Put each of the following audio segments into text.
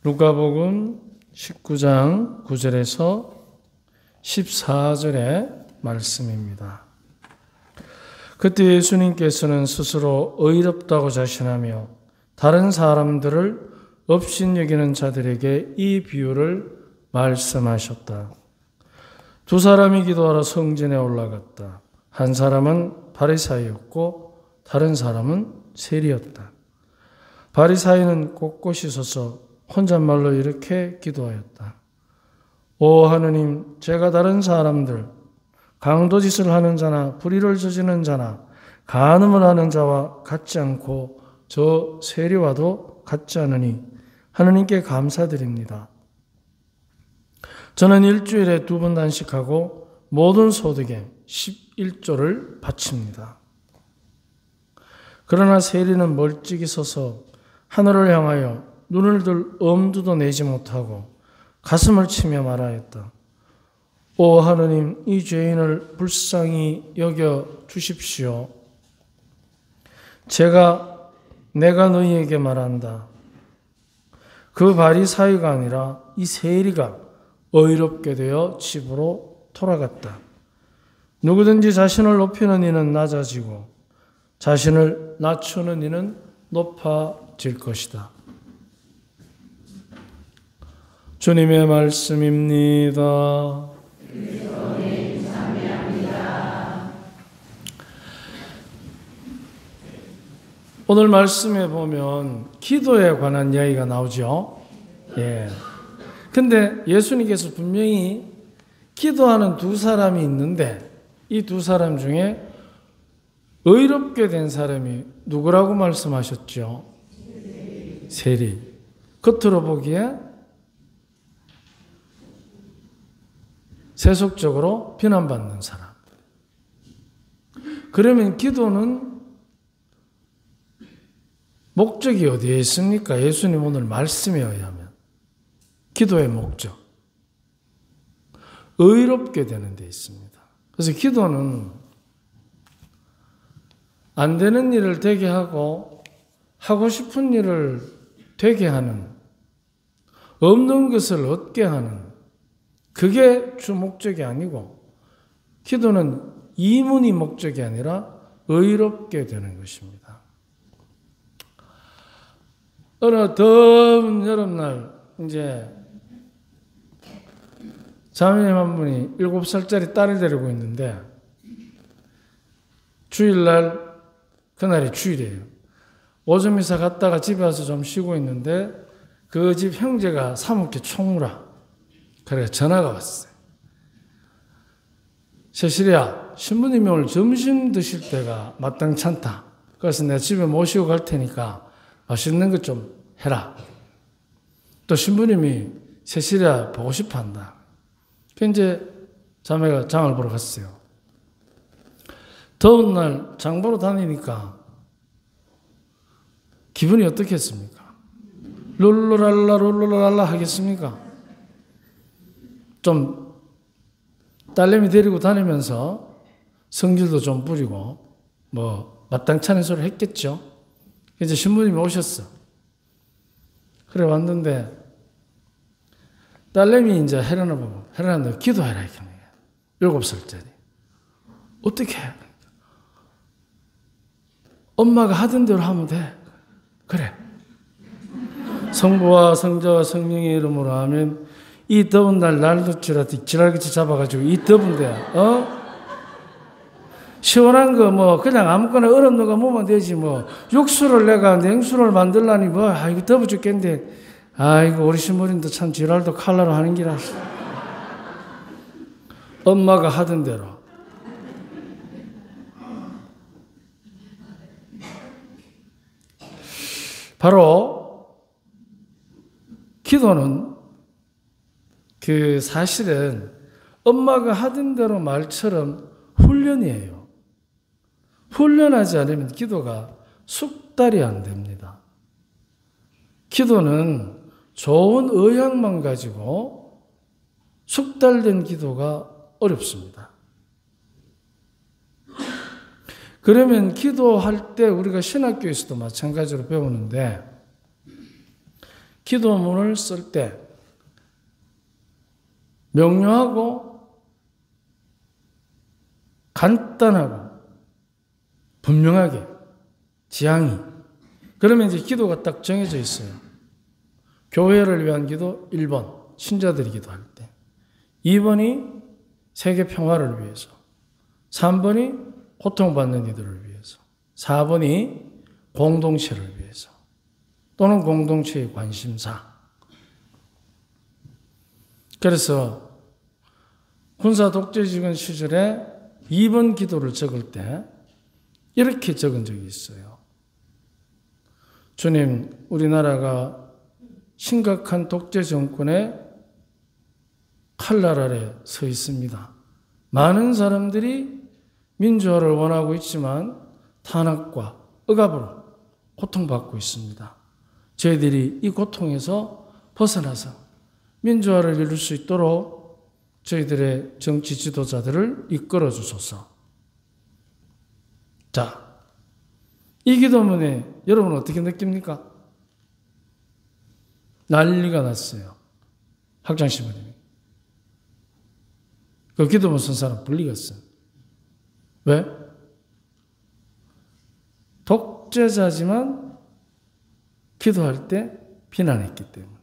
누가복음 19장 9절에서 14절의 말씀입니다. 그때 예수님께서는 스스로 의롭다고 자신하며 다른 사람들을 업신여기는 자들에게 이 비유를 말씀하셨다. 두 사람이 기도하러 성전에 올라갔다. 한 사람은 바리사이였고 다른 사람은 세리였다. 바리사이는 꼿꼿이 서서 혼잣말로 이렇게 기도하였다. 오 하느님, 제가 다른 사람들, 강도짓을 하는 자나 불의를 저지르는 자나 간음을 하는 자와 같지 않고 저 세리와도 같지 않으니 하느님께 감사드립니다. 저는 일주일에 2번 단식하고 모든 소득의 11조를 바칩니다. 그러나 세리는 멀찍이 서서 하늘을 향하여 눈을 들 엄두도 내지 못하고 가슴을 치며 말하였다. 오 하느님, 이 죄인을 불쌍히 여겨 주십시오. 내가 너희에게 말한다. 그 바리사이가 아니라 이 세리가 의롭게 되어 집으로 돌아갔다. 누구든지 자신을 높이는 이는 낮아지고 자신을 낮추는 이는 높아질 것이다. 주님의 말씀입니다. 오늘 말씀에 보면 기도에 관한 이야기가 나오죠. 예. 근데 예수님께서 분명히 기도하는 두 사람이 있는데 이 두 사람 중에 의롭게 된 사람이 누구라고 말씀하셨죠? 세리. 겉으로 보기에 세속적으로 비난받는 사람. 그러면 기도는 목적이 어디에 있습니까? 예수님 오늘 말씀에 의하면 기도의 목적, 의롭게 되는 데 있습니다. 그래서 기도는 안 되는 일을 되게 하고 하고 싶은 일을 되게 하는, 없는 것을 얻게 하는, 그게 주 목적이 아니고 기도는 이문이 목적이 아니라 의롭게 되는 것입니다. 어느 더운 여름날 이제 자매님 한 분이 7살짜리 딸을 데리고 있는데 주일날, 그날이 주일이에요. 오전 미사 갔다가 집에 와서 좀 쉬고 있는데 그 집 형제가 사뭇게 총무라. 그래서 전화가 왔어요. 세실이야, 신부님이 오늘 점심 드실 때가 마땅찮다. 그래서 내가 집에 모시고 갈 테니까 맛있는 것 좀 해라. 또 신부님이 세실이야 보고 싶어 한다. 그래서 이제 자매가 장을 보러 갔어요. 더운 날 장 보러 다니니까 기분이 어떻겠습니까? 룰루랄라 하겠습니까? 좀 딸내미 데리고 다니면서 성질도 좀 부리고 뭐 마땅찮은 소리를 했겠죠. 이제 신부님이 오셨어. 그래 왔는데 딸내미 이제 헬레나 보고, 헬레나 너 기도해라 이렇게. 7살짜리. 어떻게 해? 엄마가 하던 대로 하면 돼. 그래. 성부와 성자와 성령의 이름으로 하면 이 더운 날 날도 지랄같이 잡아가지고 이 더운데 시원한 거 뭐 그냥 아무거나 얼음 넣어 먹으면 되지 뭐 육수를 내가 냉수를 만들라니 뭐 아이고 더워 죽겠는데 아이고 우리 신부님도 참 지랄도 칼라로 하는 기라. 엄마가 하던 대로. 바로 기도는 그 사실은 엄마가 하던 대로 말처럼 훈련이에요. 훈련하지 않으면 기도가 숙달이 안 됩니다. 기도는 좋은 의향만 가지고 숙달된 기도가 어렵습니다. 그러면 기도할 때 우리가 신학교에서도 마찬가지로 배우는데 기도문을 쓸 때 명료하고 간단하고 분명하게 지향이, 그러면 이제 기도가 딱 정해져 있어요. 교회를 위한 기도 1번, 신자들이 기도할 때. 2번이 세계 평화를 위해서. 3번이 고통받는 이들을 위해서. 4번이 공동체를 위해서. 또는 공동체의 관심사. 그래서 군사 독재지권 시절에 2번 기도를 적을 때 이렇게 적은 적이 있어요. 주님, 우리나라가 심각한 독재 정권의 칼날 아래 서 있습니다. 많은 사람들이 민주화를 원하고 있지만 탄압과 억압으로 고통받고 있습니다. 저희들이 이 고통에서 벗어나서 민주화를 이룰 수 있도록 저희들의 정치 지도자들을 이끌어 주소서. 자, 이 기도문에 여러분은 어떻게 느낍니까? 난리가 났어요. 학장신부님이. 그 기도문 쓴 사람 불리겠어요. 왜? 독재자지만 기도할 때 비난했기 때문에.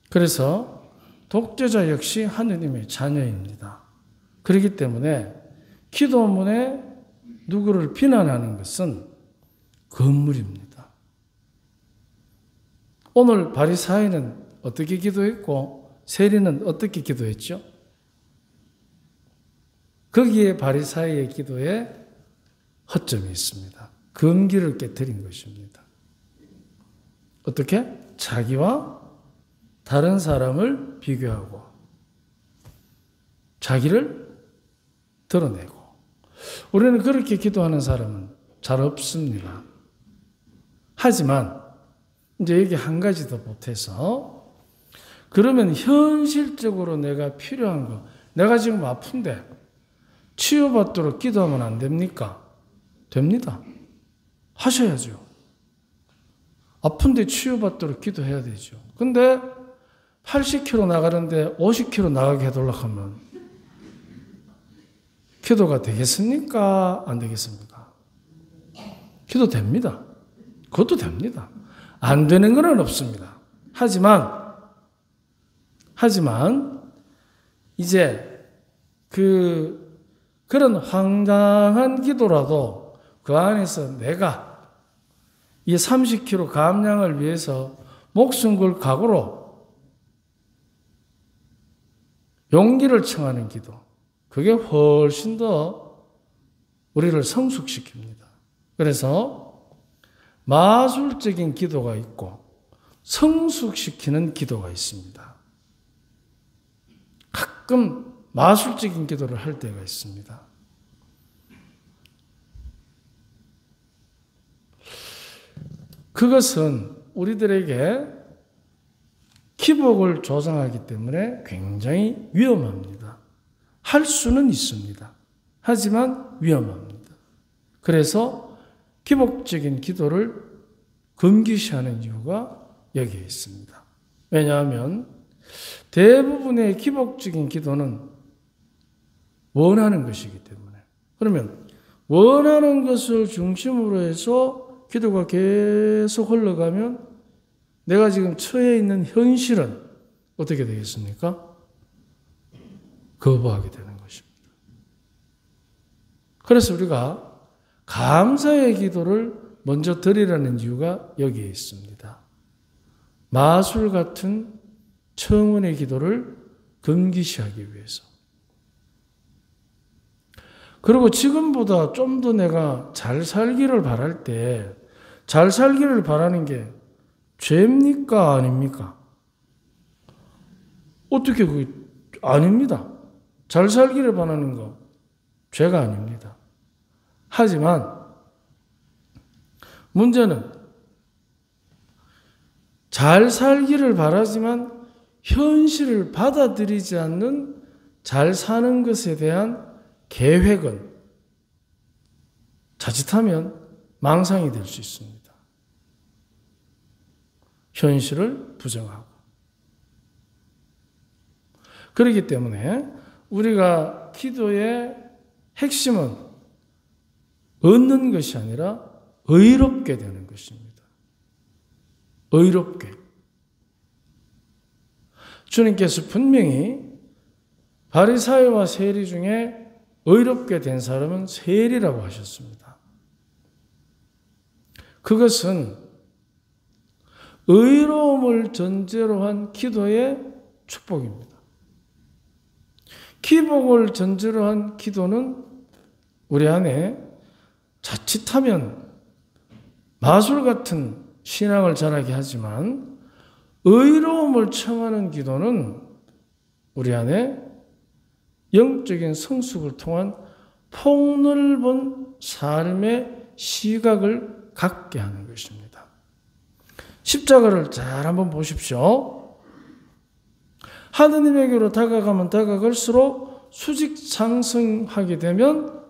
그래서 독재자 역시 하느님의 자녀입니다. 그렇기 때문에 기도문에 누구를 비난하는 것은 건물입니다. 오늘 바리사이는 어떻게 기도했고 세리는 어떻게 기도했죠? 거기에 바리사이의 기도에 허점이 있습니다. 금기를 깨뜨린 것입니다. 어떻게? 자기와 다른 사람을 비교하고 자기를 드러내고. 우리는 그렇게 기도하는 사람은 잘 없습니다. 하지만 이제 여기 한 가지 더 보태서, 그러면 현실적으로 내가 필요한 거, 내가 지금 아픈데 치유받도록 기도하면 안 됩니까? 됩니다. 하셔야죠. 아픈데 치유받도록 기도해야 되죠. 근데 80kg 나가는데 50kg 나가게 해달라고 하면 기도가 되겠습니까? 안 되겠습니까? 기도 됩니다. 그것도 됩니다. 안 되는 건 없습니다. 하지만 이제 그런 황당한 기도라도 그 안에서 내가 이 30kg 감량을 위해서 목숨 걸 각오로 용기를 청하는 기도, 그게 훨씬 더 우리를 성숙시킵니다. 그래서 마술적인 기도가 있고 성숙시키는 기도가 있습니다. 가끔 마술적인 기도를 할 때가 있습니다. 그것은 우리들에게 기복을 조장하기 때문에 굉장히 위험합니다. 할 수는 있습니다. 하지만 위험합니다. 그래서 기복적인 기도를 금기시하는 이유가 여기에 있습니다. 왜냐하면 대부분의 기복적인 기도는 원하는 것이기 때문에. 그러면 원하는 것을 중심으로 해서 기도가 계속 흘러가면 내가 지금 처해 있는 현실은 어떻게 되겠습니까? 거부하게 되는 것입니다. 그래서 우리가 감사의 기도를 먼저 드리라는 이유가 여기에 있습니다. 마술 같은 청원의 기도를 금기시하기 위해서. 그리고 지금보다 좀 더 내가 잘 살기를 바랄 때, 잘 살기를 바라는 게 죄입니까? 아닙니까? 어떻게 아닙니다. 잘 살기를 바라는 거 죄가 아닙니다. 하지만 문제는 잘 살기를 바라지만 현실을 받아들이지 않는 잘 사는 것에 대한 계획은 자칫하면 망상이 될 수 있습니다. 현실을 부정하고. 그렇기 때문에 우리가 기도의 핵심은 얻는 것이 아니라 의롭게 되는 것입니다. 의롭게. 주님께서 분명히 바리사이와 세리 중에 의롭게 된 사람은 세리라고 하셨습니다. 그것은 의로움을 전제로 한 기도의 축복입니다. 기복을 전제로 한 기도는 우리 안에 자칫하면 마술 같은 신앙을 자라게 하지만 의로움을 청하는 기도는 우리 안에 영적인 성숙을 통한 폭넓은 삶의 시각을 갖게 하는 것입니다. 십자가를 잘 한번 보십시오. 하느님에게로 다가가면 다가갈수록 수직 상승하게 되면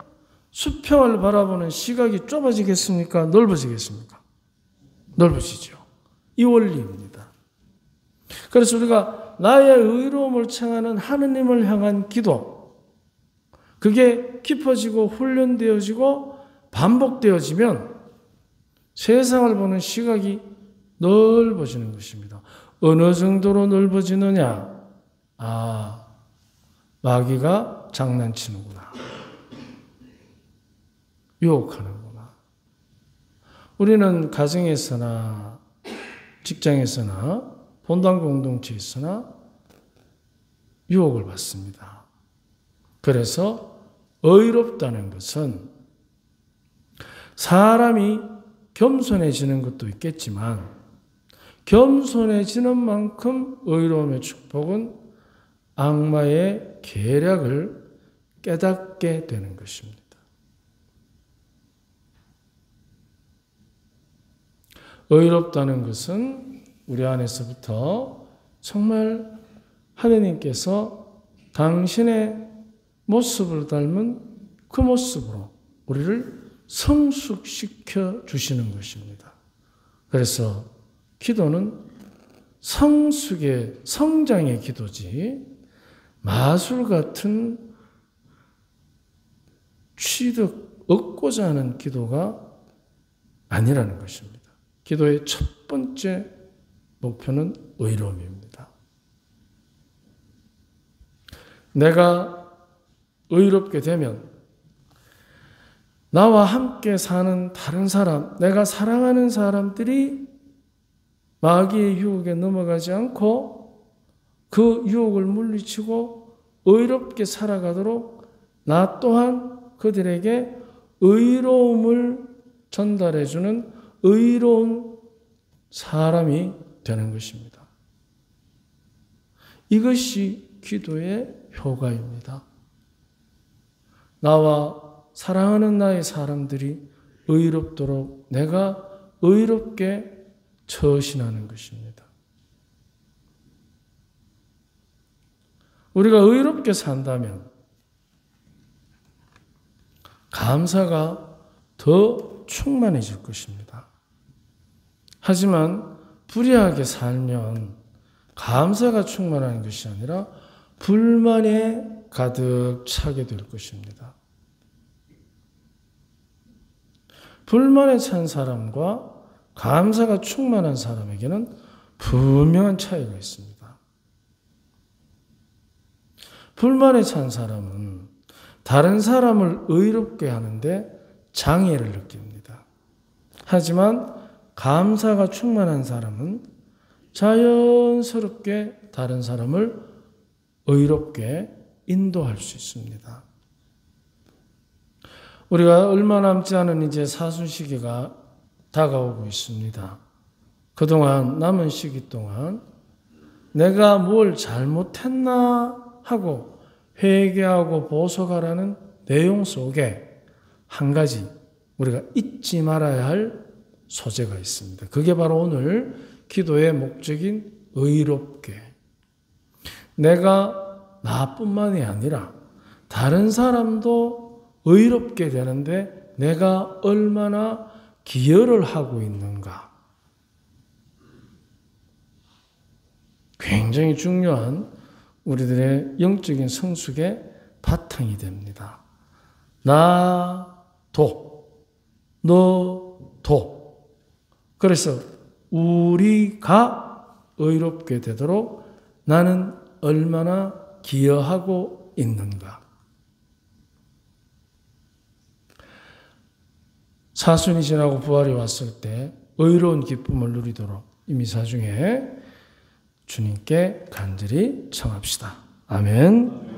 수평을 바라보는 시각이 좁아지겠습니까? 넓어지겠습니까? 넓어지죠. 이 원리입니다. 그래서 우리가 나의 의로움을 청하는 하느님을 향한 기도, 그게 깊어지고 훈련되어지고 반복되어지면 세상을 보는 시각이 넓어지는 것입니다. 어느 정도로 넓어지느냐? 마귀가 장난치는구나. 유혹하는구나. 우리는 가정에서나 직장에서나 본당 공동체에서나 유혹을 받습니다. 그래서 의롭다는 것은 사람이 겸손해지는 것도 있겠지만 겸손해지는 만큼 의로움의 축복은 악마의 계략을 깨닫게 되는 것입니다. 의롭다는 것은 우리 안에서부터 정말 하느님께서 당신의 모습을 닮은 그 모습으로 우리를 성숙시켜 주시는 것입니다. 그래서 기도는 성숙의, 성장의 기도지 마술 같은 취득, 얻고자 하는 기도가 아니라는 것입니다. 기도의 첫 번째 목표는 의로움입니다. 내가 의롭게 되면 나와 함께 사는 다른 사람, 내가 사랑하는 사람들이 마귀의 유혹에 넘어가지 않고 그 유혹을 물리치고 의롭게 살아가도록 나 또한 그들에게 의로움을 전달해주는 의로운 사람이 되는 것입니다. 이것이 기도의 효과입니다. 나와 사랑하는 나의 사람들이 의롭도록 내가 의롭게 처신하는 것입니다. 우리가 의롭게 산다면 감사가 더 충만해질 것입니다. 하지만 불의하게 살면 감사가 충만한 것이 아니라 불만에 가득 차게 될 것입니다. 불만에 찬 사람과 감사가 충만한 사람에게는 분명한 차이가 있습니다. 불만에 찬 사람은 다른 사람을 의롭게 하는데 장애를 느낍니다. 하지만 감사가 충만한 사람은 자연스럽게 다른 사람을 의롭게 인도할 수 있습니다. 우리가 얼마 남지 않은 이제 사순시기가 다가오고 있습니다. 그동안 남은 시기 동안 내가 뭘 잘못했나 하고 회개하고 보석하라는 내용 속에 한 가지 우리가 잊지 말아야 할 소재가 있습니다. 그게 바로 오늘 기도의 목적인 의롭게. 내가 나뿐만이 아니라 다른 사람도 의롭게 되는데 내가 얼마나 기여를 하고 있는가? 굉장히 중요한 우리들의 영적인 성숙의 바탕이 됩니다. 나도, 너도. 그래서 우리가 의롭게 되도록 나는 얼마나 기여하고 있는가. 사순이 지나고 부활이 왔을 때 의로운 기쁨을 누리도록 이 미사 중에 주님께 간절히 청합시다. 아멘.